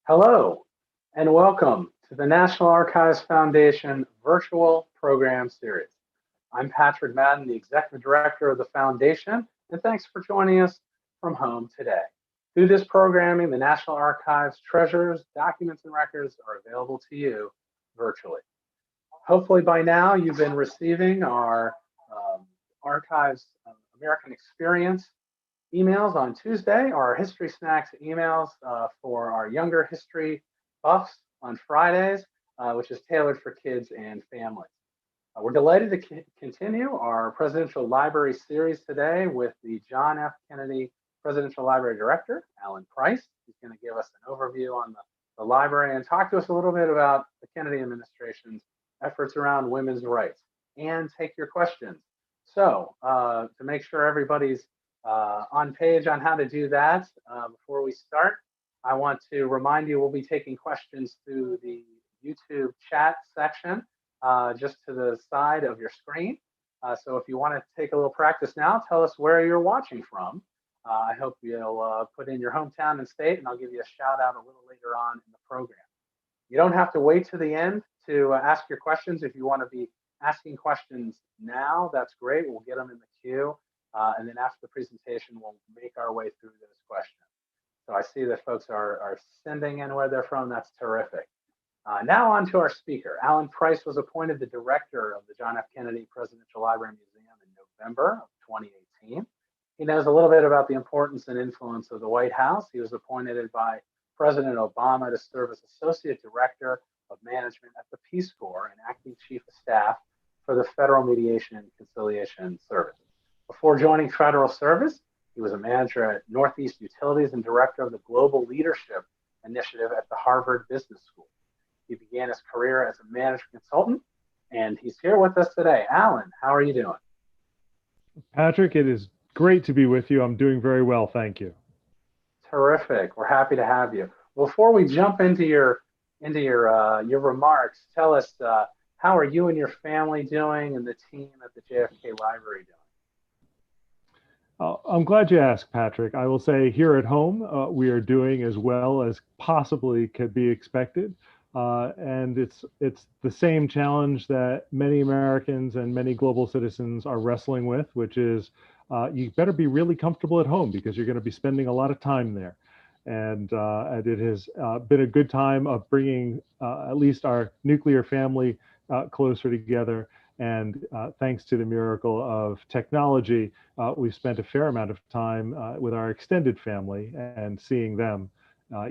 Hello, and welcome to the National Archives Foundation Virtual Program Series. I'm Patrick Madden, the Executive Director of the Foundation, and thanks for joining us from home today. Through this programming, the National Archives treasures, documents, and records are available to you virtually. Hopefully by now you've been receiving our Archives American Experience emails on Tuesday, our History Snacks emails for our younger history buffs on Fridays, which is tailored for kids and families. We're delighted to continue our Presidential Library series today with the John F. Kennedy Presidential Library Director, Alan Price. He's going to give us an overview on the library and talk to us a little bit about the Kennedy administration's efforts around women's rights and take your questions. So to make sure everybody's on page on how to do that, before we start, I want to remind you we'll be taking questions through the YouTube chat section just to the side of your screen. So if you want to take a little practice now, tell us where you're watching from. I hope you'll put in your hometown and state, and I'll give you a shout out a little later on in the program. You don't have to wait to the end to ask your questions. If you want to be asking questions now, that's great. We'll get them in the queue. And then after the presentation, we'll make our way through those questions. So I see that folks are sending in where they're from. That's terrific. Now on to our speaker. Alan Price was appointed the director of the John F. Kennedy Presidential Library Museum in November of 2018. He knows a little bit about the importance and influence of the White House. He was appointed by President Obama to serve as Associate Director of Management at the Peace Corps and Acting Chief of Staff for the Federal Mediation and Conciliation Service. Before joining federal service, he was a manager at Northeast Utilities and director of the Global Leadership Initiative at the Harvard Business School. He began his career as a management consultant, and he's here with us today. Alan, how are you doing? Patrick, it is great to be with you. I'm doing very well, thank you. Terrific. We're happy to have you. Before we jump into your remarks, tell us how are you and your family doing, and the team at the JFK Library doing? I'm glad you asked, Patrick. I will say here at home, we are doing as well as possibly could be expected. And it's the same challenge that many Americans and many global citizens are wrestling with, which is you better be really comfortable at home because you're going to be spending a lot of time there. And it has been a good time of bringing at least our nuclear family closer together. And thanks to the miracle of technology, we've spent a fair amount of time with our extended family and seeing them.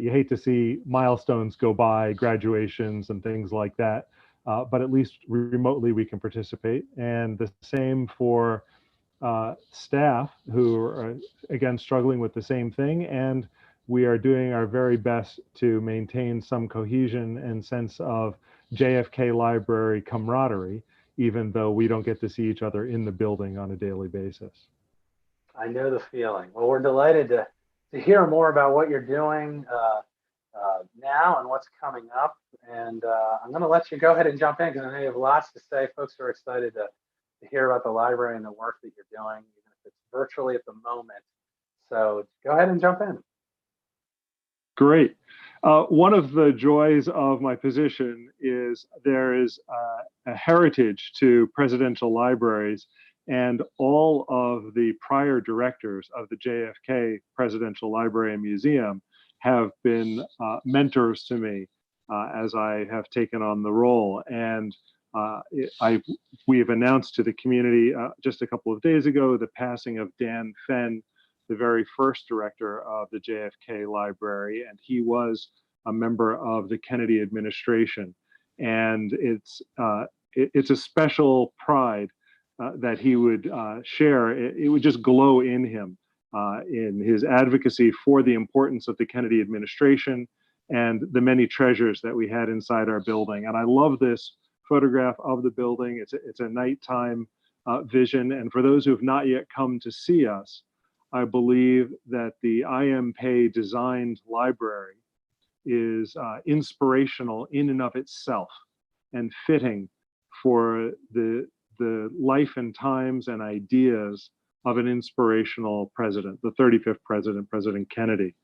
You hate to see milestones go by, graduations and things like that, but at least remotely we can participate. And the same for staff who are, again, struggling with the same thing. And we are doing our very best to maintain some cohesion and sense of JFK Library camaraderie, even though we don't get to see each other in the building on a daily basis. I know the feeling. Well, we're delighted to hear more about what you're doing now and what's coming up. And I'm going to let you go ahead and jump in because I know you have lots to say. Folks are excited to hear about the library and the work that you're doing, even if it's virtually at the moment. So go ahead and jump in. Great. One of the joys of my position is there is a heritage to presidential libraries, and all of the prior directors of the JFK Presidential Library and Museum have been mentors to me as I have taken on the role. And we have announced to the community just a couple of days ago the passing of Dan Fenn, the very first director of the JFK Library, and he was a member of the Kennedy administration. And it's a special pride that he would share. It would just glow in him in his advocacy for the importance of the Kennedy administration and the many treasures that we had inside our building. And I love this photograph of the building. It's a nighttime vision. And for those who have not yet come to see us, I believe that the I.M. Pei designed library is inspirational in and of itself and fitting for the life and times and ideas of an inspirational president, the 35th president, President Kennedy.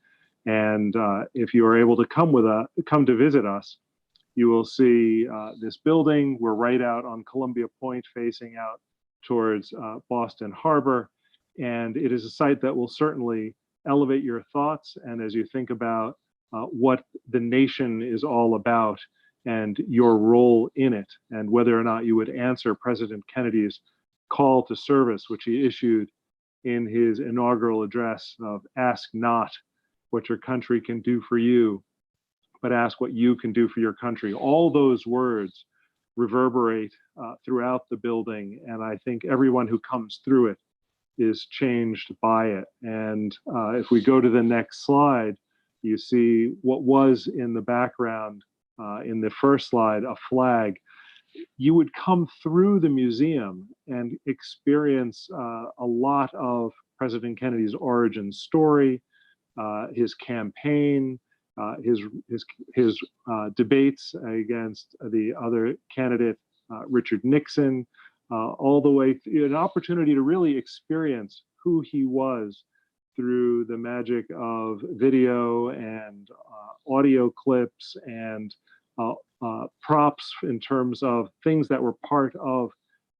And if you are able to come to visit us, you will see this building. We're right out on Columbia Point, facing out towards Boston Harbor. And it is a site that will certainly elevate your thoughts. And as you think about what the nation is all about and your role in it, and whether or not you would answer President Kennedy's call to service, which he issued in his inaugural address of "Ask not what your country can do for you, but ask what you can do for your country." All those words reverberate throughout the building, and I think everyone who comes through it is changed by it. And if we go to the next slide, you see what was in the background in the first slide, a flag. You would come through the museum and experience a lot of President Kennedy's origin story, his campaign, his debates against the other candidate, Richard Nixon, all the way through, an opportunity to really experience who he was through the magic of video and audio clips and props in terms of things that were part of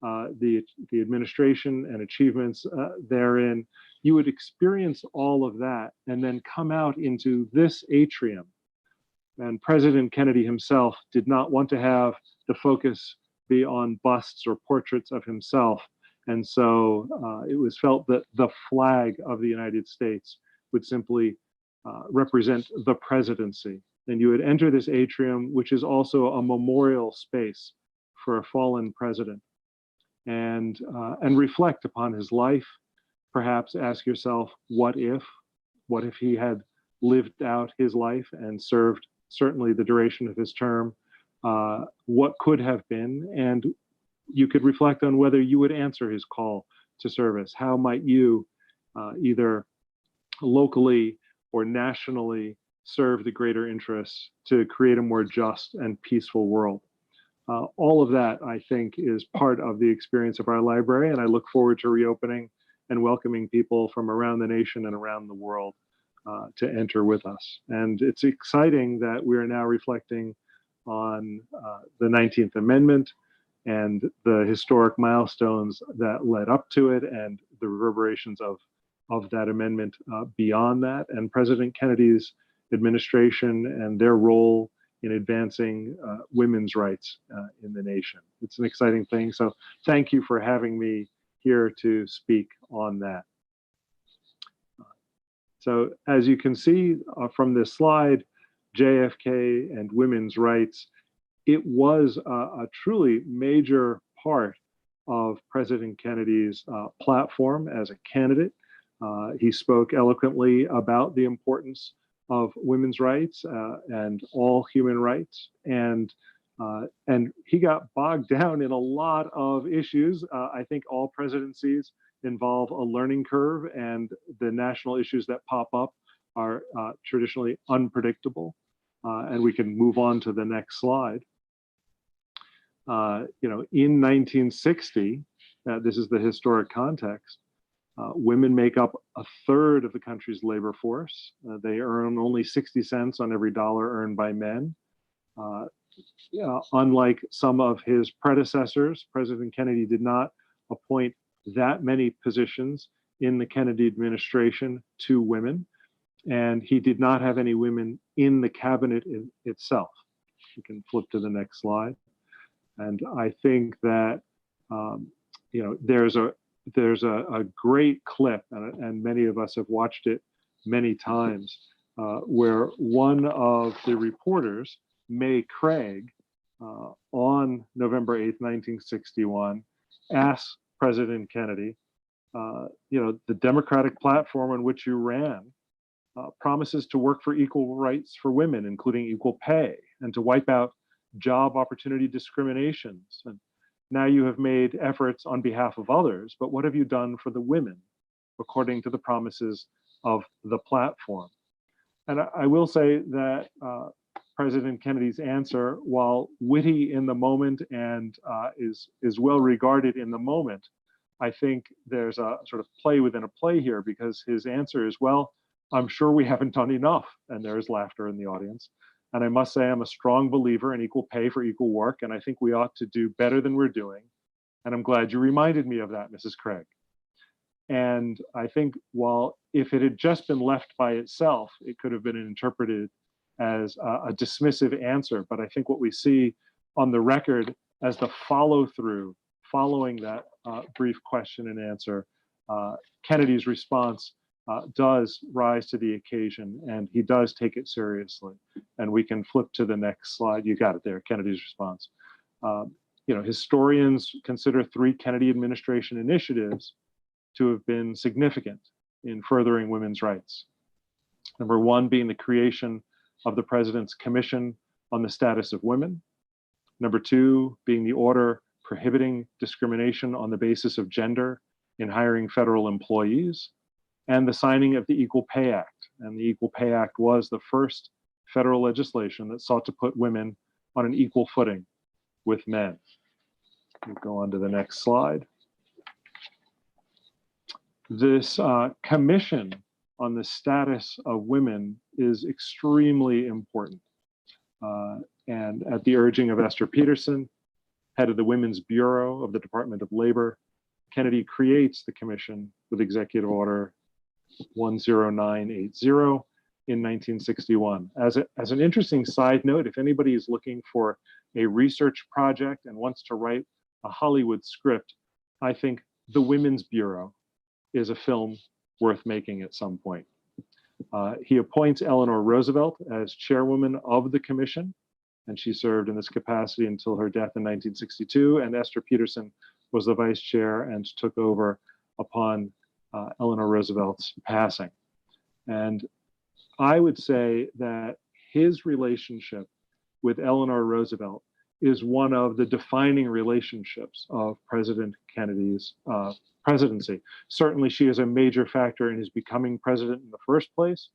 the administration and achievements therein. You would experience all of that and then come out into this atrium. And President Kennedy himself did not want to have the focus be on busts or portraits of himself. And so it was felt that the flag of the United States would simply represent the presidency. And you would enter this atrium, which is also a memorial space for a fallen president, and reflect upon his life. Perhaps ask yourself, what if he had lived out his life and served certainly the duration of his term? What could have been? And you could reflect on whether you would answer his call to service. How might you either locally or nationally serve the greater interests to create a more just and peaceful world? All of that, I think, is part of the experience of our library, and I look forward to reopening and welcoming people from around the nation and around the world to enter with us. And it's exciting that we are now reflecting on the 19th Amendment and the historic milestones that led up to it and the reverberations of that amendment beyond that, and President Kennedy's administration and their role in advancing women's rights in the nation. It's an exciting thing. So thank you for having me here to speak on that. So as you can see from this slide, JFK and women's rights, it was a truly major part of President Kennedy's platform as a candidate. He spoke eloquently about the importance of women's rights and all human rights, and he got bogged down in a lot of issues. I think all presidencies involve a learning curve, and the national issues that pop up are traditionally unpredictable. And we can move on to the next slide. In 1960, this is the historic context. Women make up a third of the country's labor force. They earn only 60 cents on every dollar earned by men. Unlike some of his predecessors, President Kennedy did not appoint that many positions in the Kennedy administration to women, and he did not have any women in the cabinet itself. You can flip to the next slide. And I think that there's a great clip, and many of us have watched it many times, where one of the reporters, May Craig, on November 8th, 1961, asks President Kennedy, the Democratic platform on which you ran promises to work for equal rights for women, including equal pay, and to wipe out job opportunity discriminations. And now you have made efforts on behalf of others, but what have you done for the women, according to the promises of the platform? And I will say that President Kennedy's answer, while witty in the moment and is well regarded in the moment, I think there's a sort of play within a play here, because his answer is, well, I'm sure we haven't done enough. And there's laughter in the audience. And I must say, I'm a strong believer in equal pay for equal work. And I think we ought to do better than we're doing. And I'm glad you reminded me of that, Mrs. Craig. And I think while if it had just been left by itself, it could have been interpreted as a dismissive answer. But I think what we see on the record as the follow through following that brief question and answer, Kennedy's response does rise to the occasion, and he does take it seriously. And we can flip to the next slide. You got it there, Kennedy's response. Historians consider 3 Kennedy administration initiatives to have been significant in furthering women's rights. Number 1 being the creation of the President's Commission on the Status of Women. Number 2 being the order prohibiting discrimination on the basis of gender in hiring federal employees, and the signing of the Equal Pay Act. And the Equal Pay Act was the first federal legislation that sought to put women on an equal footing with men. We'll go on to the next slide. This commission on the status of women is extremely important. And at the urging of Esther Peterson, head of the Women's Bureau of the Department of Labor, Kennedy creates the commission with Executive Order 10980 in 1961. As an interesting side note, if anybody is looking for a research project and wants to write a Hollywood script, I think The Women's Bureau is a film worth making at some point. He appoints Eleanor Roosevelt as chairwoman of the commission, and she served in this capacity until her death in 1962, and Esther Peterson was the vice chair and took over upon Eleanor Roosevelt's passing. And I would say that his relationship with Eleanor Roosevelt is one of the defining relationships of President Kennedy's presidency. Certainly, she is a major factor in his becoming president in the first place.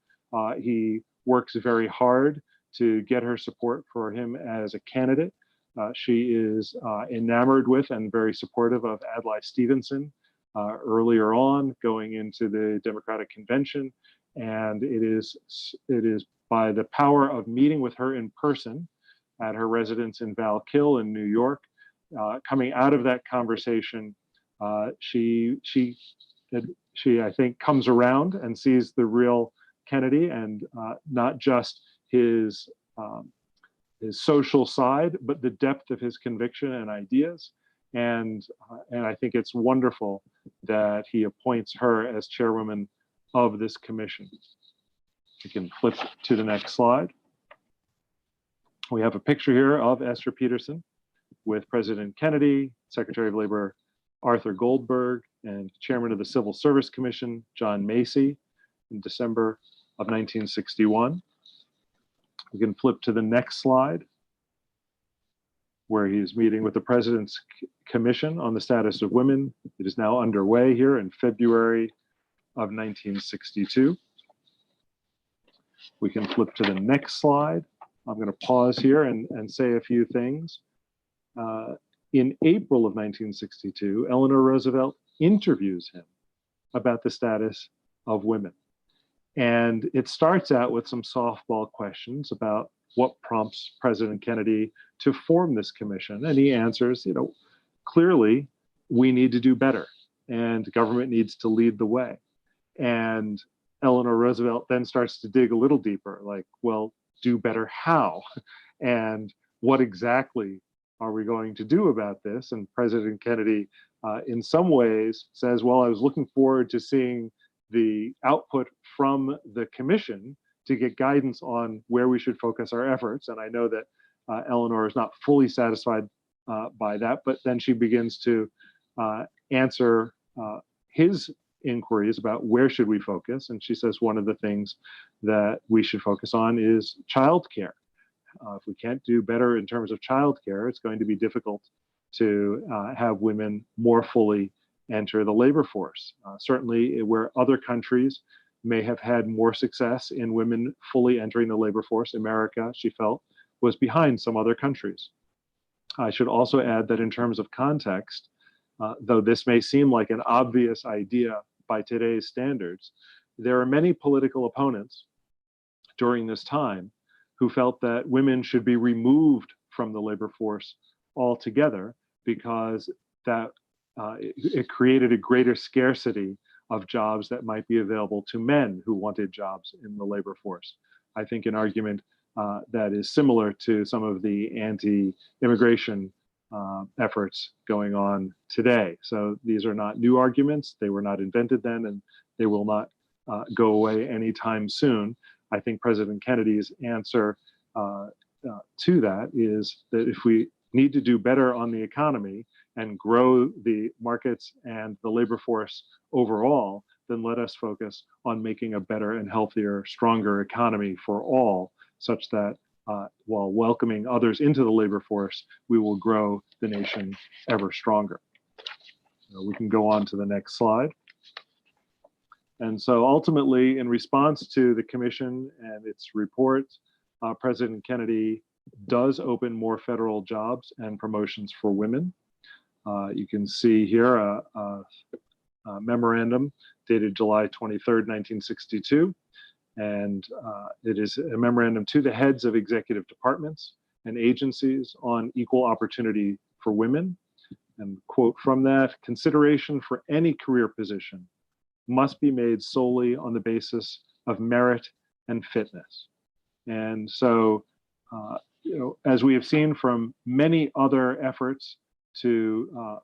He works very hard to get her support for him as a candidate. She is enamored with and very supportive of Adlai Stevenson earlier on, going into the Democratic Convention. And it is by the power of meeting with her in person at her residence in Valkill in New York, coming out of that conversation, she I think comes around and sees the real Kennedy, and not just his social side, but the depth of his conviction and ideas. And I think it's wonderful that he appoints her as chairwoman of this commission. We can flip to the next slide. We have a picture here of Esther Peterson with President Kennedy, Secretary of Labor Arthur Goldberg, and Chairman of the Civil Service Commission, John Macy, in December of 1961. We can flip to the next slide, where he's meeting with the President's Commission on the Status of Women. It is now underway here in February of 1962. We can flip to the next slide. I'm going to pause here and say a few things. In April of 1962, Eleanor Roosevelt interviews him about the status of women. And it starts out with some softball questions about what prompts President Kennedy to form this commission. And he answers, clearly we need to do better and government needs to lead the way. And Eleanor Roosevelt then starts to dig a little deeper, like, well, do better how? And what exactly are we going to do about this? And President Kennedy, in some ways, says, well, I was looking forward to seeing the output from the commission to get guidance on where we should focus our efforts. And I know that Eleanor is not fully satisfied by that, but then she begins to answer his inquiries about where should we focus. And she says one of the things that we should focus on is childcare. If we can't do better in terms of childcare, it's going to be difficult to have women more fully enter the labor force. Certainly where other countries may have had more success in women fully entering the labor force, America, she felt, was behind some other countries. I should also add that in terms of context, though this may seem like an obvious idea by today's standards, there are many political opponents during this time who felt that women should be removed from the labor force altogether because that it created a greater scarcity of jobs that might be available to men who wanted jobs in the labor force. I think an argument that is similar to some of the anti-immigration efforts going on today. So these are not new arguments. They were not invented then, and they will not go away anytime soon. I think President Kennedy's answer to that is that if we need to do better on the economy and grow the markets and the labor force overall, then let us focus on making a better and healthier, stronger economy for all, such that while welcoming others into the labor force, we will grow the nation ever stronger. We can go on to the next slide. And so ultimately, in response to the commission and its report, President Kennedy does open more federal jobs and promotions for women. You can see here a memorandum dated July 23rd, 1962. And it is a memorandum to the heads of executive departments and agencies on equal opportunity for women. And quote from that, consideration for any career position must be made solely on the basis of merit and fitness. And so, as we have seen from many other efforts to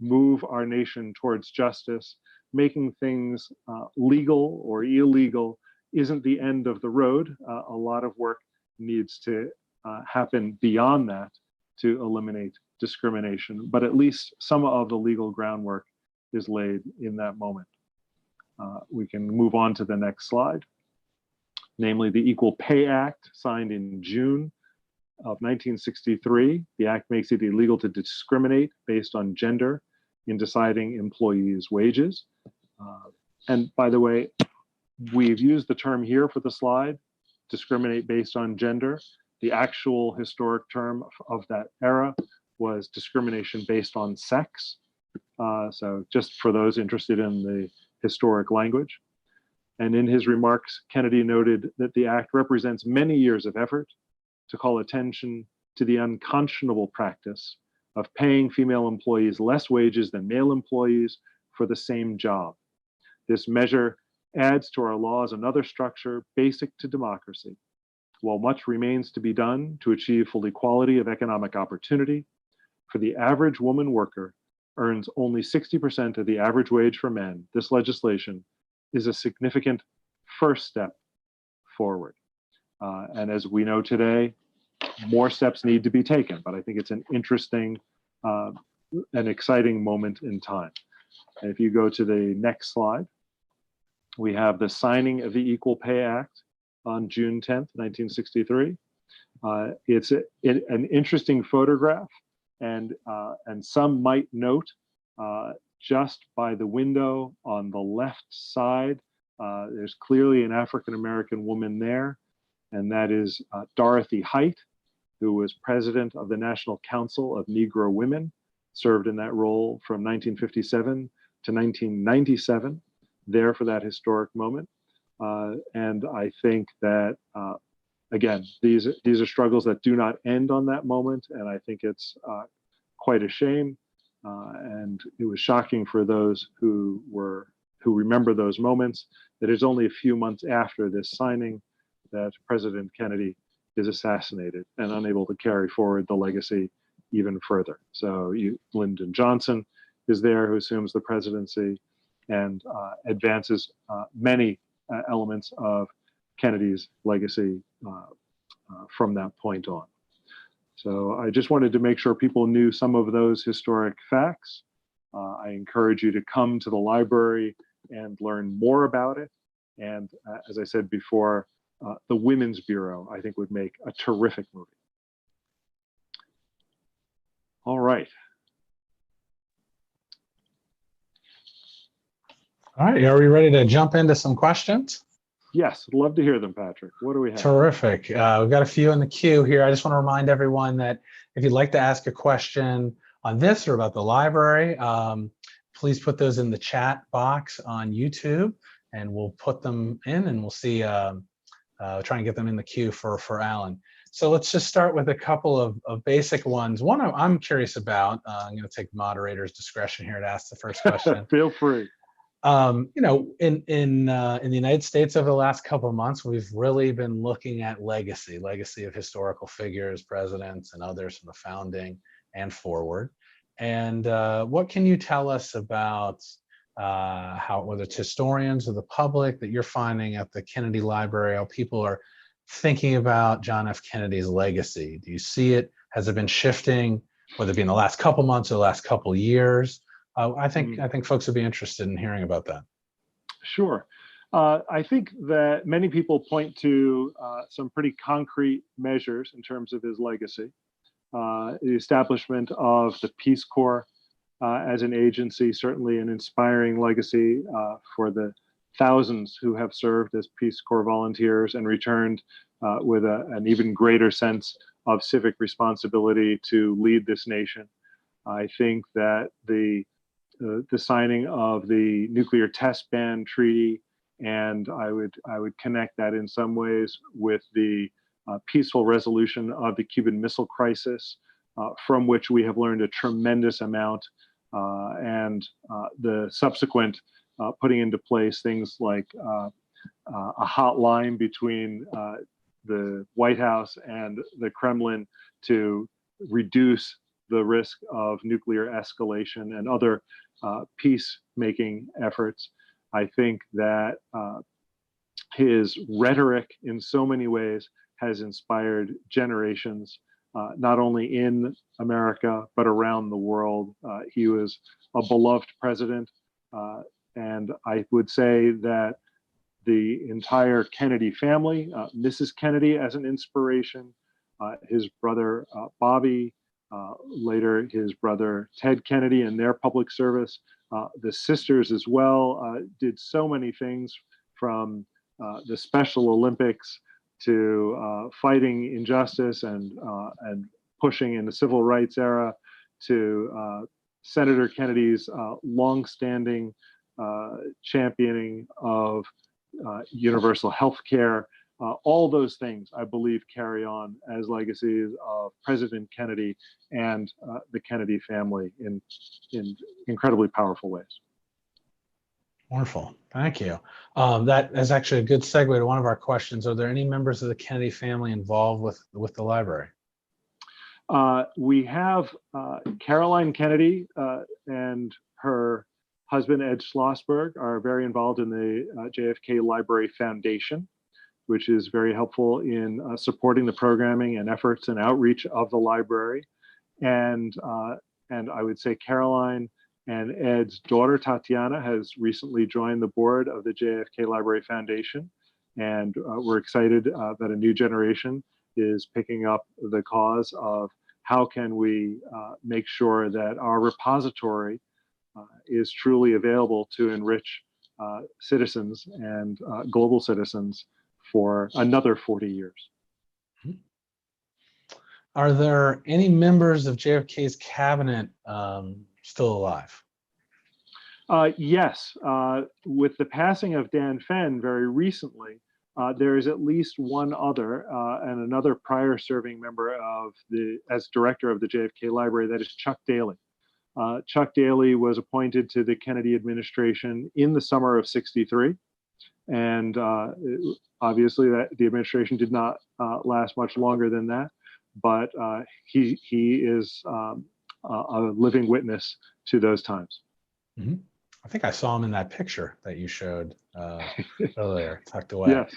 move our nation towards justice, making things legal or illegal isn't the end of the road. A lot of work needs to happen beyond that to eliminate discrimination, but at least some of the legal groundwork is laid in that moment. We can move on to the next slide, namely the Equal Pay Act, signed in June of 1963. The act makes it illegal to discriminate based on gender in deciding employees' wages. And by the way, we've used the term here for the slide, discriminate based on gender. The actual historic term of that era was discrimination based on sex. So just for those interested in the historic language. And in his remarks, Kennedy noted that the act represents many years of effort to call attention to the unconscionable practice of paying female employees less wages than male employees for the same job. This measure adds to our laws another structure basic to democracy. While much remains to be done to achieve full equality of economic opportunity, for the average woman worker earns only 60% of the average wage for men, this legislation is a significant first step forward. And as we know today, more steps need to be taken, but I think it's an interesting and exciting moment in time. And if you go to the next slide, we have the signing of the Equal Pay Act on June 10th, 1963. It's an interesting photograph, and some might note just by the window on the left side, there's clearly an African-American woman there, and that is Dorothy Height, who was president of the National Council of Negro Women, served in that role from 1957 to 1997, there for that historic moment. And I think that, again, these are struggles that do not end on that moment, and I think it's quite a shame. And it was shocking for those who remember those moments, that it's only a few months after this signing that President Kennedy is assassinated and unable to carry forward the legacy even further. So Lyndon Johnson is there, who assumes the presidency and advances many elements of Kennedy's legacy from that point on. So I just wanted to make sure people knew some of those historic facts. I encourage you to come to the library and learn more about it. And as I said before, the Women's Bureau, I think, would make a terrific movie. All right. All right, are we ready to jump into some questions? Yes, I'd love to hear them, Patrick. What do we have? Terrific. We've got a few in the queue here. I just want to remind everyone that if you'd like to ask a question on this or about the library, please put those in the chat box on YouTube. and we'll put them in, and we'll see, try and get them in the queue for Alan. So let's just start with a couple of basic ones. One I'm curious about, I'm going to take moderator's discretion here to ask the first question. Feel free. You know, in the United States over the last couple of months, we've really been looking at legacy of historical figures, presidents, and others from the founding and forward. And what can you tell us about how, whether it's historians or the public, that you're finding at the Kennedy Library, how people are thinking about John F. Kennedy's legacy? Do you see it? Has it been shifting, whether it be in the last couple months or the last couple years? I think folks would be interested in hearing about that. Sure. I think that many people point to some pretty concrete measures in terms of his legacy. The establishment of the Peace Corps as an agency, certainly an inspiring legacy for the thousands who have served as Peace Corps volunteers and returned with an even greater sense of civic responsibility to lead this nation. I think that the signing of the nuclear test ban treaty, and I would connect that in some ways with the peaceful resolution of the Cuban Missile Crisis, from which we have learned a tremendous amount, and the subsequent putting into place things like a hotline between the White House and the Kremlin to reduce the risk of nuclear escalation and other peacemaking efforts. I think that his rhetoric in so many ways has inspired generations, not only in America, but around the world. He was a beloved president. And I would say that the entire Kennedy family, Mrs. Kennedy as an inspiration, his brother Bobby, later his brother Ted Kennedy and their public service, the sisters as well, did so many things, from the Special Olympics to fighting injustice and pushing in the civil rights era, to Senator Kennedy's longstanding championing of universal health care. All those things, I believe, carry on as legacies of President Kennedy and the Kennedy family in incredibly powerful ways. Wonderful. Thank you. That is actually a good segue to one of our questions. Are there any members of the Kennedy family involved with the library? We have Caroline Kennedy and her husband, Ed Schlossberg, are very involved in the JFK Library Foundation, which is very helpful in supporting the programming and efforts and outreach of the library. And I would say Caroline and Ed's daughter, Tatiana, has recently joined the board of the JFK Library Foundation. And we're excited that a new generation is picking up the cause of how can we make sure that our repository is truly available to enrich citizens and global citizens for another 40 years. Are there any members of JFK's cabinet still alive? Yes. With the passing of Dan Fenn very recently, there is at least one other and another prior serving member as director of the JFK Library, that is Chuck Daly. Chuck Daly was appointed to the Kennedy administration in the summer of '63. And obviously that the administration did not last much longer than that, but he is a living witness to those times. Mm-hmm. I think I saw him in that picture that you showed earlier, tucked away. Yes.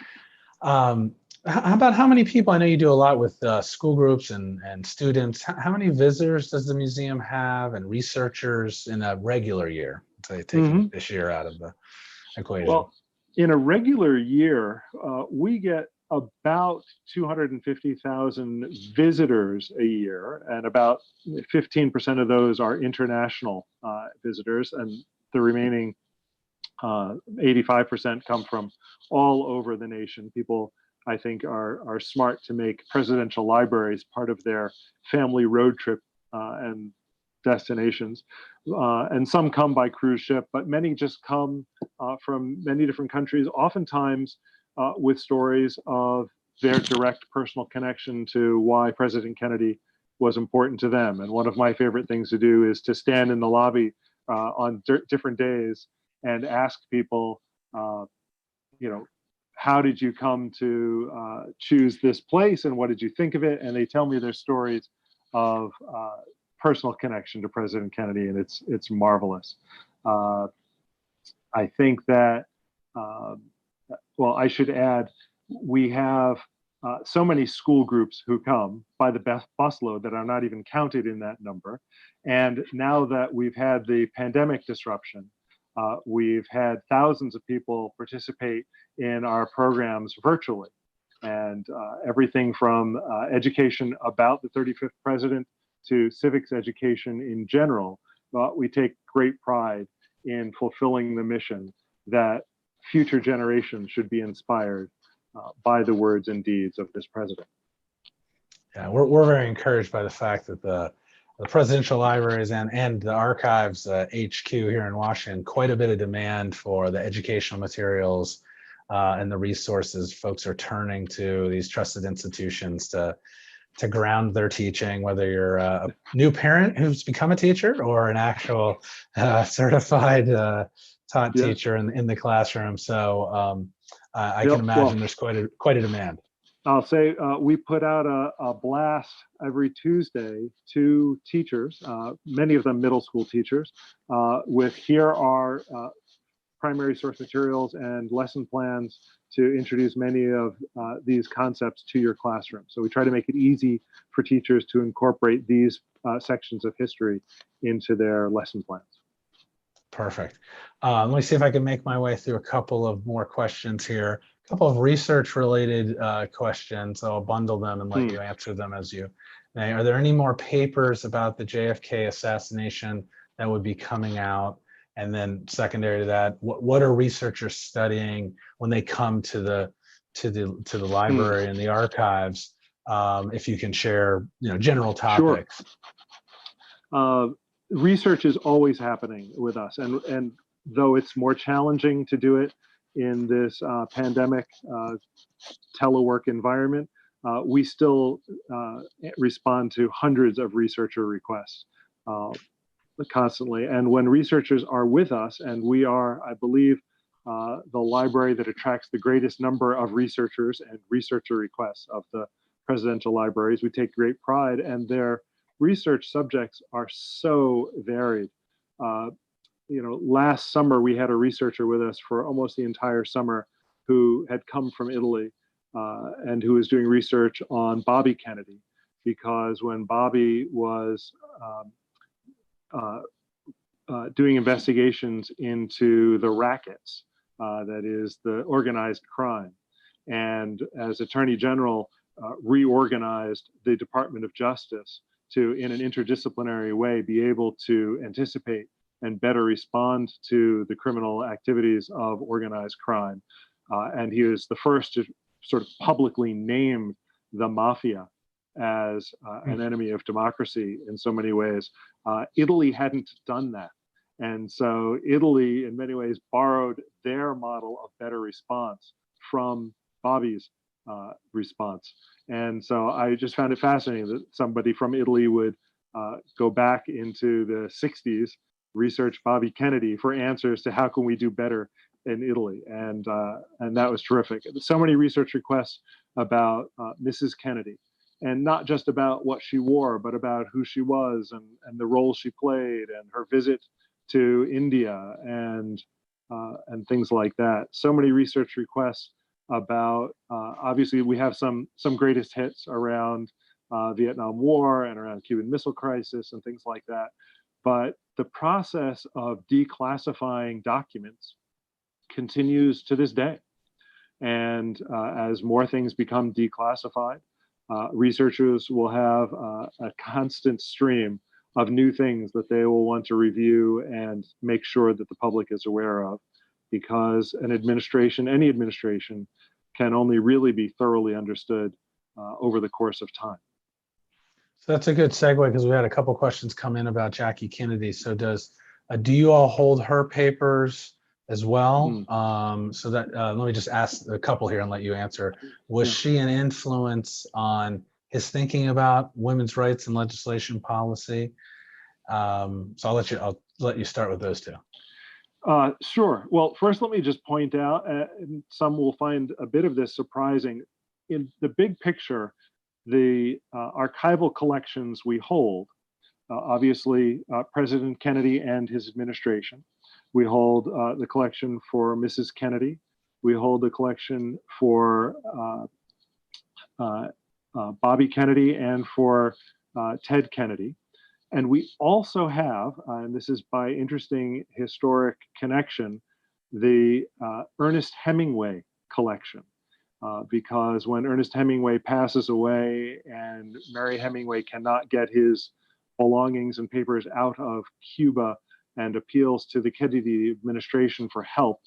How about how many people? I know you do a lot with school groups and students. How many visitors does the museum have, and researchers in a regular year? So taking this year out of the equation. Well, in a regular year, we get about 250,000 visitors a year, and about 15% of those are international visitors, and the remaining 85% come from all over the nation. People, I think, are smart to make presidential libraries part of their family road trip, and destinations. And some come by cruise ship, but many just come from many different countries, oftentimes with stories of their direct personal connection to why President Kennedy was important to them. And one of my favorite things to do is to stand in the lobby on different days and ask people, how did you come to choose this place and what did you think of it? And they tell me their stories of personal connection to President Kennedy, and it's marvelous. I think that, I should add, we have so many school groups who come by the busload that are not even counted in that number. And now that we've had the pandemic disruption, we've had thousands of people participate in our programs virtually. And everything from education about the 35th president to civics education in general, we take great pride in fulfilling the mission that future generations should be inspired by the words and deeds of this president. Yeah, we're very encouraged by the fact that the presidential libraries and the archives HQ here in Washington, quite a bit of demand for the educational materials and the resources folks are turning to these trusted institutions to ground their teaching, whether you're a new parent who's become a teacher or an actual certified taught teacher in the classroom. So I can imagine there's quite a demand. I'll say we put out a blast every Tuesday to teachers, many of them middle school teachers, with here are primary source materials and lesson plans to introduce many of these concepts to your classroom. So we try to make it easy for teachers to incorporate these sections of history into their lesson plans. Perfect. Let me see if I can make my way through a couple of more questions here. A couple of research related questions. I'll bundle them and let you answer them as you may. Are there any more papers about the JFK assassination that would be coming out? And then secondary to that, what are researchers studying when they come to the library and the archives? If you can share, general topics. Sure. Research is always happening with us, and though it's more challenging to do it in this pandemic telework environment, we still respond to hundreds of researcher requests constantly. And when researchers are with us, and we are, I believe, the library that attracts the greatest number of researchers and researcher requests of the presidential libraries, we take great pride, and their research subjects are so varied. Last summer we had a researcher with us for almost the entire summer who had come from Italy and who was doing research on Bobby Kennedy, because when Bobby was doing investigations into the rackets, that is the organized crime, and as Attorney General reorganized the Department of Justice to, in an interdisciplinary way, be able to anticipate and better respond to the criminal activities of organized crime. And he was the first to sort of publicly name the mafia as an enemy of democracy in so many ways. Italy hadn't done that. And so Italy, in many ways, borrowed their model of better response from Bobby's response. And so I just found it fascinating that somebody from Italy would go back into the 60s, research Bobby Kennedy for answers to how can we do better in Italy. And that was terrific. So many research requests about Mrs. Kennedy, and not just about what she wore, but about who she was and the role she played and her visit to India and things like that. So many research requests about, obviously we have some greatest hits around Vietnam War and around Cuban Missile Crisis and things like that. But the process of declassifying documents continues to this day. And as more things become declassified, researchers will have a constant stream of new things that they will want to review and make sure that the public is aware of, because any administration can only really be thoroughly understood over the course of time. So that's a good segue because we had a couple questions come in about Jackie Kennedy. So do you all hold her papers as well? So that let me just ask a couple here and let you answer. Was Yeah. she an influence on his thinking about women's rights and legislation policy? So I'll let you start with those two. Sure. Well, first, let me just point out, and some will find a bit of this surprising. In the big picture, the archival collections we hold, obviously, President Kennedy and his administration. We hold the collection for Mrs. Kennedy. We hold the collection for Bobby Kennedy and for Ted Kennedy. And we also have, and this is by interesting historic connection, the Ernest Hemingway collection. Because when Ernest Hemingway passes away and Mary Hemingway cannot get his belongings and papers out of Cuba and appeals to the Kennedy administration for help,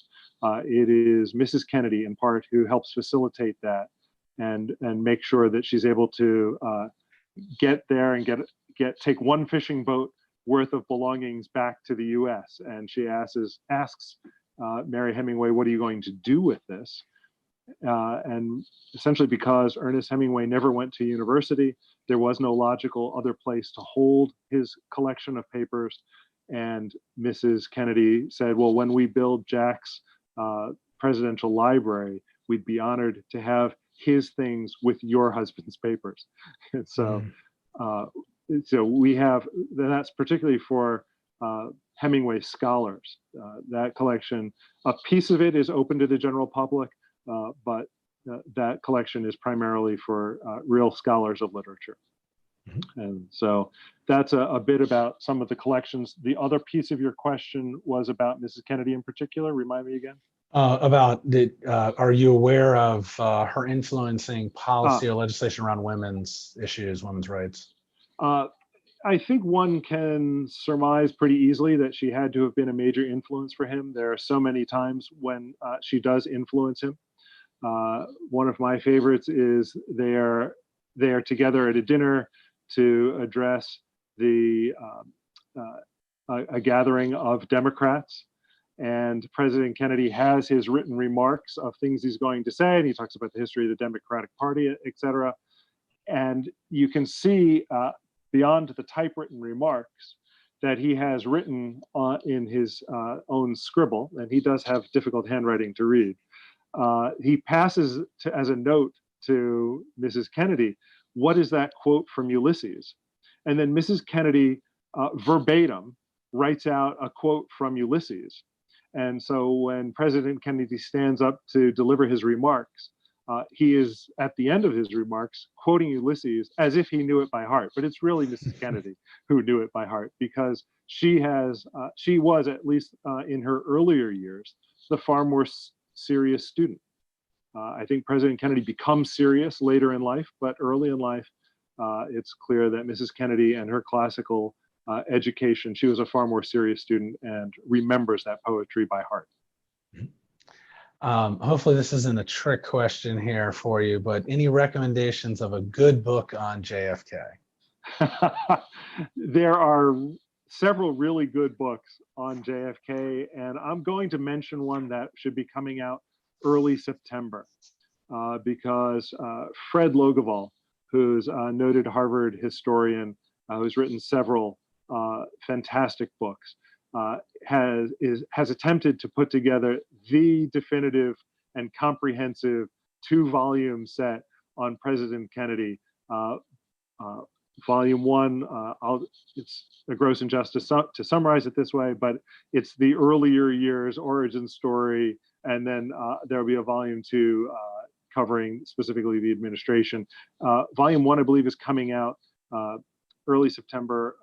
it is Mrs. Kennedy in part who helps facilitate that and make sure that she's able to get there and take one fishing boat worth of belongings back to the U.S. And she asks Mary Hemingway, "What are you going to do with this?" And essentially, because Ernest Hemingway never went to university, there was no logical other place to hold his collection of papers. And Mrs. Kennedy said, "Well, when we build Jack's presidential library, we'd be honored to have his things with your husband's papers." And so, so we have, that's particularly for Hemingway scholars. That collection, a piece of it is open to the general public, but that collection is primarily for real scholars of literature. And so that's a bit about some of the collections. The other piece of your question was about Mrs. Kennedy in particular. Remind me again. Are you aware of her influencing policy or legislation around women's issues, women's rights? I think one can surmise pretty easily that she had to have been a major influence for him. There are so many times when she does influence him. One of my favorites is they are together at a dinner to address a gathering of Democrats. And President Kennedy has his written remarks of things he's going to say, and he talks about the history of the Democratic Party, et cetera. And you can see beyond the typewritten remarks that he has written in his own scribble, and he does have difficult handwriting to read. He passes as a note to Mrs. Kennedy, "What is that quote from Ulysses?" And then Mrs. Kennedy verbatim writes out a quote from Ulysses. And so when President Kennedy stands up to deliver his remarks, he is at the end of his remarks quoting Ulysses as if he knew it by heart. But it's really Mrs. Kennedy who knew it by heart, because she was, at least in her earlier years, the far more serious student. I think President Kennedy becomes serious later in life, but early in life, it's clear that Mrs. Kennedy and her classical education, she was a far more serious student and remembers that poetry by heart. Hopefully this isn't a trick question here for you, but any recommendations of a good book on JFK? There are several really good books on JFK, and I'm going to mention one that should be coming out early September, because Fred Logevall, who's a noted Harvard historian who's written several fantastic books, has attempted to put together the definitive and comprehensive 2-volume set on President Kennedy. Volume 1, it's a gross injustice to summarize it this way, but it's the earlier years origin story, and then there'll be a volume 2 covering specifically the administration. Volume 1, I believe, is coming out early September,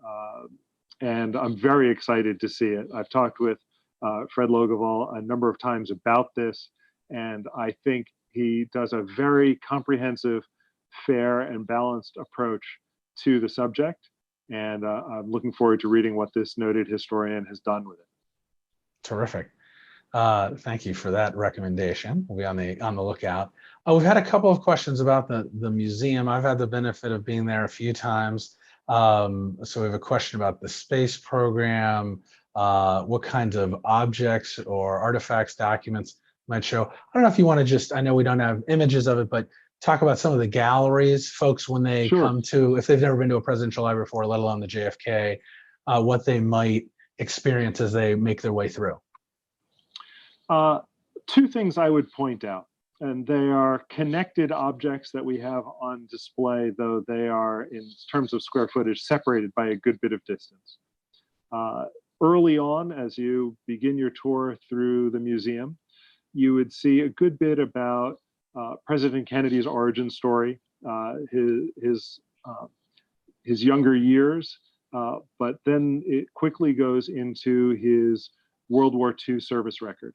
and I'm very excited to see it. I've talked with Fred Logevall a number of times about this, and I think he does a very comprehensive, fair, and balanced approach to the subject, and I'm looking forward to reading what this noted historian has done with it. Terrific. Thank you for that recommendation. We'll be on the lookout. We've had a couple of questions about the museum. I've had the benefit of being there a few times. So we have a question about the space program, what kinds of objects or artifacts, documents might show. I don't know if you want to just, I know we don't have images of it, but talk about some of the galleries, folks, when they Sure. come to, if they've never been to a presidential library before, let alone the JFK, what they might experience as they make their way through. Two things I would point out, and they are connected objects that we have on display, though they are, in terms of square footage, separated by a good bit of distance. Early on, as you begin your tour through the museum, you would see a good bit about President Kennedy's origin story, his younger years, but then it quickly goes into his World War II service record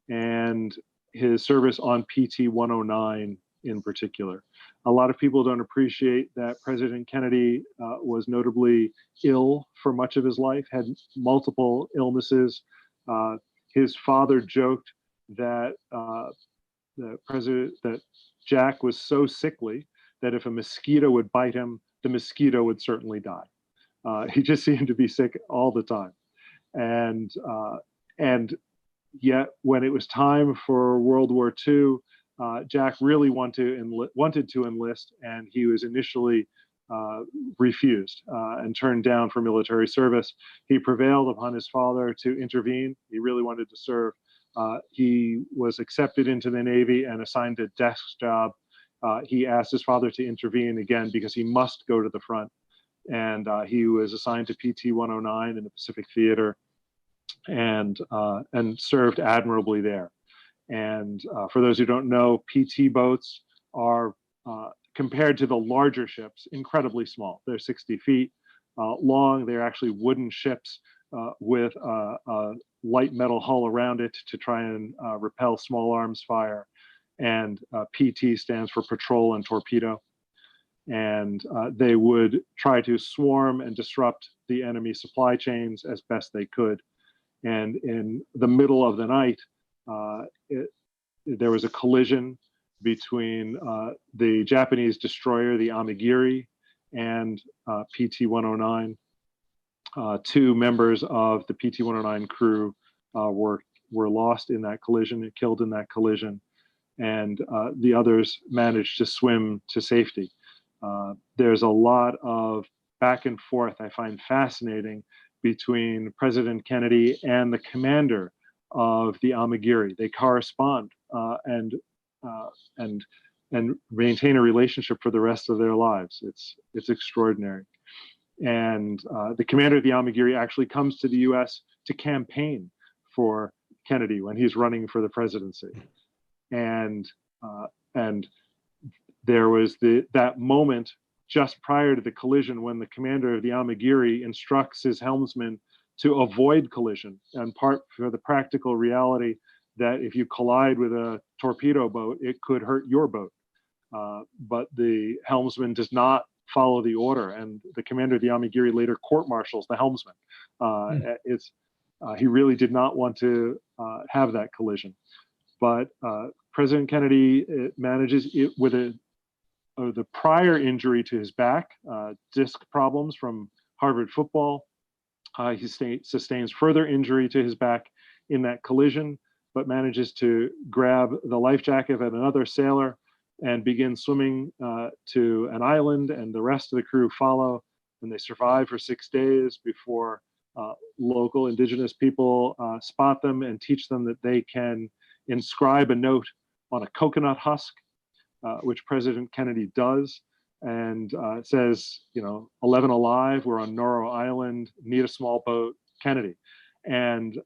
and his service on PT 109 in particular. A lot of people don't appreciate that President Kennedy was notably ill for much of his life, had multiple illnesses. His father joked that that Jack was so sickly that if a mosquito would bite him, the mosquito would certainly die. He just seemed to be sick all the time, and yet when it was time for World War II, Jack really wanted to enlist, and he was initially refused and turned down for military service. He prevailed upon his father to intervene. He really wanted to serve. He was accepted into the Navy and assigned a desk job. He asked his father to intervene again because he must go to the front. And he was assigned to PT 109 in the Pacific Theater and served admirably there. And for those who don't know, PT boats are, compared to the larger ships, incredibly small. They're 60 feet long. They're actually wooden ships with a light metal hull around it to try and repel small arms fire. And PT stands for patrol and torpedo. And they would try to swarm and disrupt the enemy supply chains as best they could. And in the middle of the night, there was a collision between the Japanese destroyer, the Amagiri, and PT 109. Two members of the PT 109 crew were lost in that collision, killed in that collision, and the others managed to swim to safety. There's a lot of back and forth I find fascinating between President Kennedy and the commander of the Amagiri. They correspond and maintain a relationship for the rest of their lives. It's extraordinary. And the commander of the Amagiri actually comes to the U.S. to campaign for Kennedy when he's running for the presidency. And there was that moment just prior to the collision when the commander of the Amagiri instructs his helmsman to avoid collision, and part for the practical reality that if you collide with a torpedo boat, it could hurt your boat. But the helmsman does not follow the order, and the commander of the Amagiri later court-martials the helmsman. He really did not want to have that collision. But President Kennedy manages it with the prior injury to his back, disc problems from Harvard football. He sustains further injury to his back in that collision, but manages to grab the life jacket of another sailor and begin swimming to an island, and the rest of the crew follow, and they survive for 6 days before local indigenous people spot them and teach them that they can inscribe a note on a coconut husk, which President Kennedy does, and says, 11 alive, we're on Noro Island, need a small boat, Kennedy. And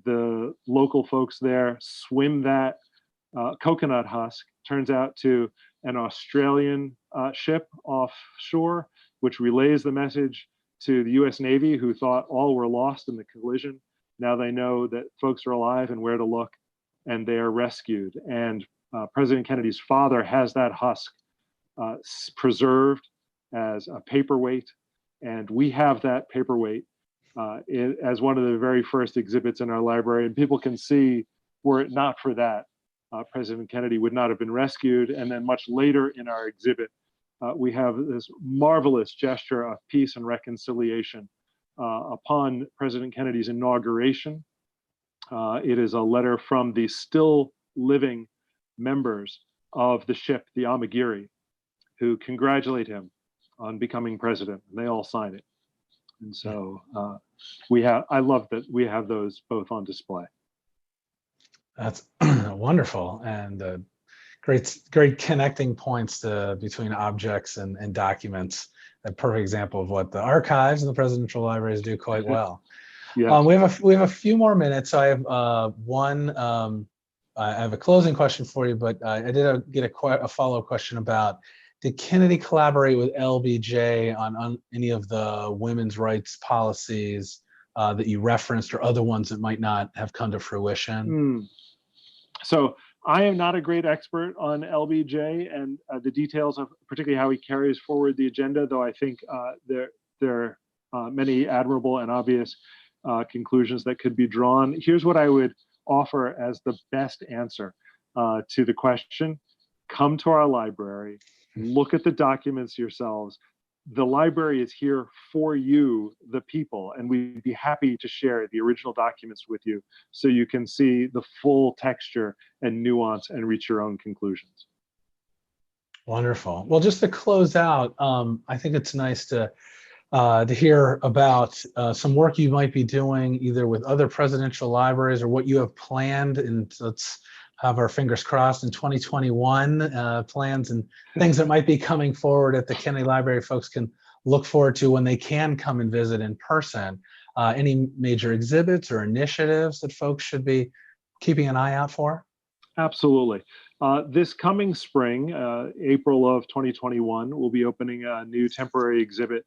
the local folks there swim that coconut husk, turns out to an Australian ship offshore, which relays the message to the US Navy, who thought all were lost in the collision. Now they know that folks are alive and where to look, and they are rescued. And President Kennedy's father has that husk preserved as a paperweight, and we have that paperweight as one of the very first exhibits in our library. And people can see, were it not for that, President Kennedy would not have been rescued. And then much later in our exhibit, we have this marvelous gesture of peace and reconciliation upon President Kennedy's inauguration. It is a letter from the still living members of the ship, the Amagiri, who congratulate him on becoming president, and they all sign it. And so I love that we have those both on display. That's wonderful, and great connecting points between objects and documents. A perfect example of what the archives and the presidential libraries do quite well. Yeah. We have a few more minutes. So I have I have a closing question for you, but I did get a follow-up question about, did Kennedy collaborate with LBJ on any of the women's rights policies that you referenced, or other ones that might not have come to fruition? So I am not a great expert on LBJ and the details of particularly how he carries forward the agenda, though I think there are many admirable and obvious conclusions that could be drawn. Here's what I would offer as the best answer to the question. Come to our library, look at the documents yourselves. The library is here for you, the people, and we'd be happy to share the original documents with you so you can see the full texture and nuance and reach your own conclusions. Wonderful. Well, just to close out, I think it's nice to hear about some work you might be doing either with other presidential libraries or what you have planned. And let's have our fingers crossed in 2021, plans and things that might be coming forward at the Kennedy Library folks can look forward to when they can come and visit in person. Any major exhibits or initiatives that folks should be keeping an eye out for? Absolutely. This coming spring, April of 2021, we'll be opening a new temporary exhibit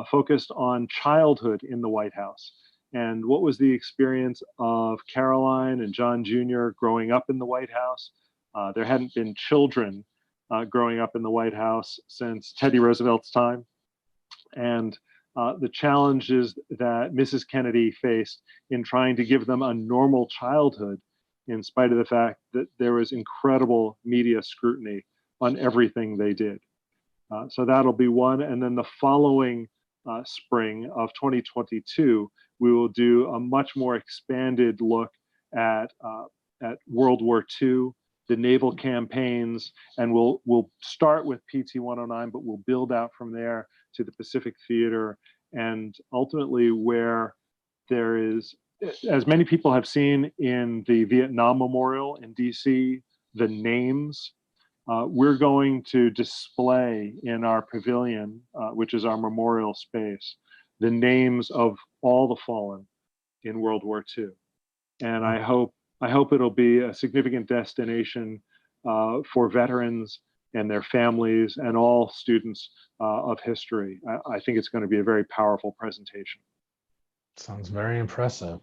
focused on childhood in the White House. And what was the experience of Caroline and John Jr. growing up in the White House? There hadn't been children growing up in the White House since Teddy Roosevelt's time. And the challenges that Mrs. Kennedy faced in trying to give them a normal childhood, in spite of the fact that there was incredible media scrutiny on everything they did. So that'll be one. And then the following spring of 2022, we will do a much more expanded look at World War II, the naval campaigns, and we'll start with PT 109, but we'll build out from there to the Pacific Theater, and ultimately where there is, as many people have seen in the Vietnam Memorial in DC, the names. We're going to display in our pavilion, which is our memorial space, the names of all the fallen in World War II. And I hope it'll be a significant destination for veterans and their families and all students of history. I think it's going to be a very powerful presentation. Sounds very impressive.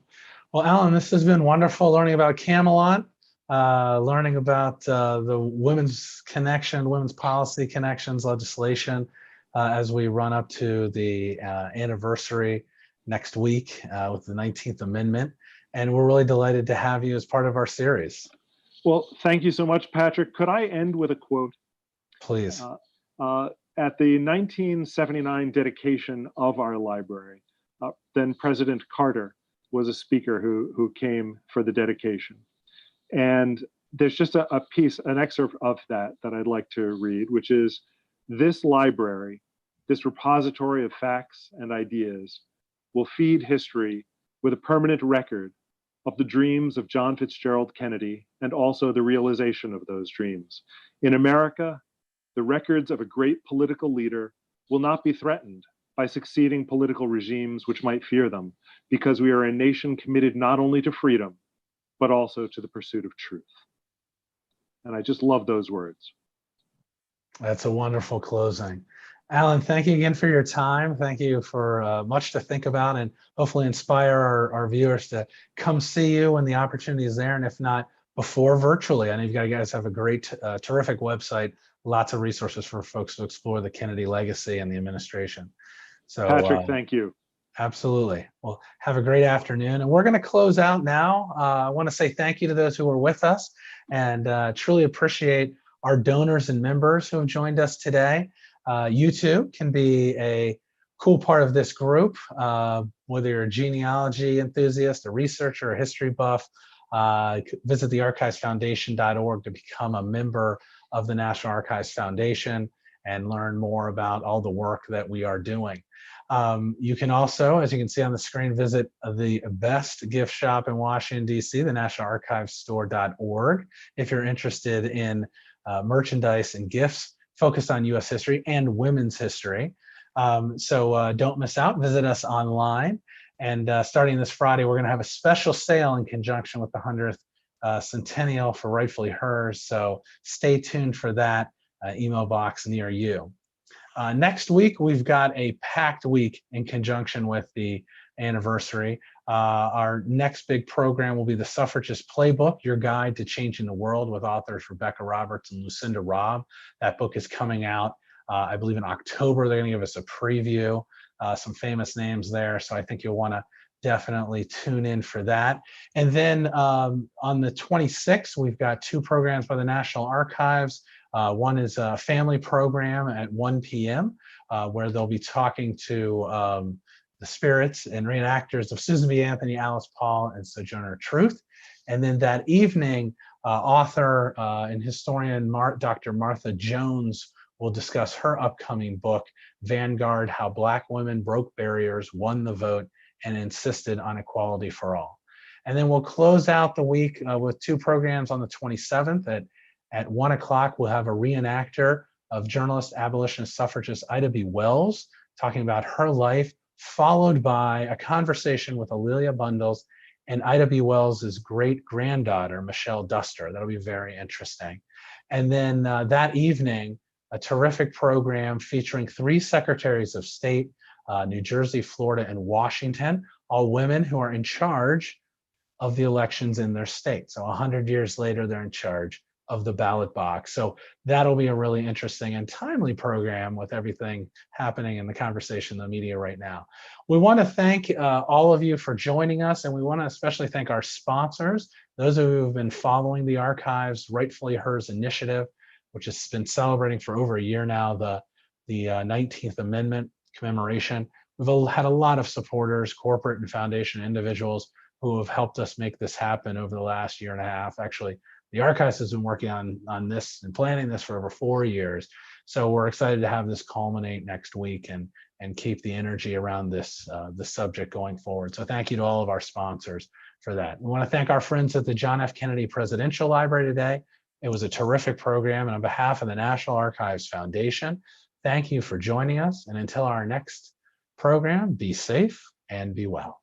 Well, Alan, this has been wonderful learning about Camelot, learning about the women's connection, women's policy connections legislation as we run up to the anniversary next week with the 19th Amendment. And we're really delighted to have you as part of our series. Well, thank you so much, Patrick. Could I end with a quote? Please. At the 1979 dedication of our library, then President Carter was a speaker who came for the dedication. And there's just a piece, an excerpt of that I'd like to read, which is, this library, this repository of facts and ideas, will feed history with a permanent record of the dreams of John Fitzgerald Kennedy and also the realization of those dreams. In America, the records of a great political leader will not be threatened by succeeding political regimes which might fear them, because we are a nation committed not only to freedom, but also to the pursuit of truth. And I just love those words. That's a wonderful closing. Alan, thank you again for your time. Thank you for much to think about, and hopefully inspire our viewers to come see you when the opportunity is there, and if not, before, virtually. I know you guys have a great, terrific website, lots of resources for folks to explore the Kennedy legacy and the administration. So, Patrick, thank you. Absolutely. Well, have a great afternoon. And we're going to close out now. I want to say thank you to those who were with us, and truly appreciate our donors and members who have joined us today. You too can be a cool part of this group, whether you're a genealogy enthusiast, a researcher, a history buff. Visit the archivesfoundation.org to become a member of the National Archives Foundation and learn more about all the work that we are doing. You can also, as you can see on the screen, visit the best gift shop in Washington, D.C., the nationalarchivesstore.org, if you're interested in merchandise and gifts focused on U.S. history and women's history. So don't miss out. Visit us online. And starting this Friday, we're going to have a special sale in conjunction with the 100th centennial for Rightfully Hers. So stay tuned for that email box near you. Next week, we've got a packed week in conjunction with the anniversary. Our next big program will be the Suffragist Playbook, Your Guide to Changing the World, with authors Rebecca Roberts and Lucinda Robb. That book is coming out, I believe, in October. They're going to give us a preview, some famous names there. So I think you'll want to definitely tune in for that. And then on the 26th, we've got two programs by the National Archives. One is a family program at 1 p.m. Where they'll be talking to the spirits and reenactors of Susan B. Anthony, Alice Paul, and Sojourner Truth. And then that evening, author and historian Dr. Martha Jones will discuss her upcoming book, Vanguard: How Black Women Broke Barriers, Won the Vote, and Insisted on Equality for All. And then we'll close out the week with two programs on the 27th. At 1 o'clock, we'll have a reenactor of journalist, abolitionist, suffragist Ida B. Wells talking about her life, followed by a conversation with Alelia Bundles and Ida B. Wells' great-granddaughter, Michelle Duster. That'll be very interesting. And then that evening, a terrific program featuring 3 secretaries of state, New Jersey, Florida, and Washington, all women who are in charge of the elections in their state. So 100 years later, they're in charge of the ballot box. So that'll be a really interesting and timely program with everything happening in the conversation in the media right now. We want to thank all of you for joining us, and we want to especially thank our sponsors, those of you who have been following the Archives Rightfully Hers initiative, which has been celebrating for over a year now the 19th Amendment commemoration. We've had a lot of supporters, corporate and foundation individuals, who have helped us make this happen over the last year and a half. Actually, the Archives has been working on this and planning this for over 4 years. So we're excited to have this culminate next week and keep the energy around this subject going forward. So thank you to all of our sponsors for that. We want to thank our friends at the John F. Kennedy Presidential Library today. It was a terrific program, and on behalf of the National Archives Foundation, thank you for joining us. And until our next program, be safe and be well.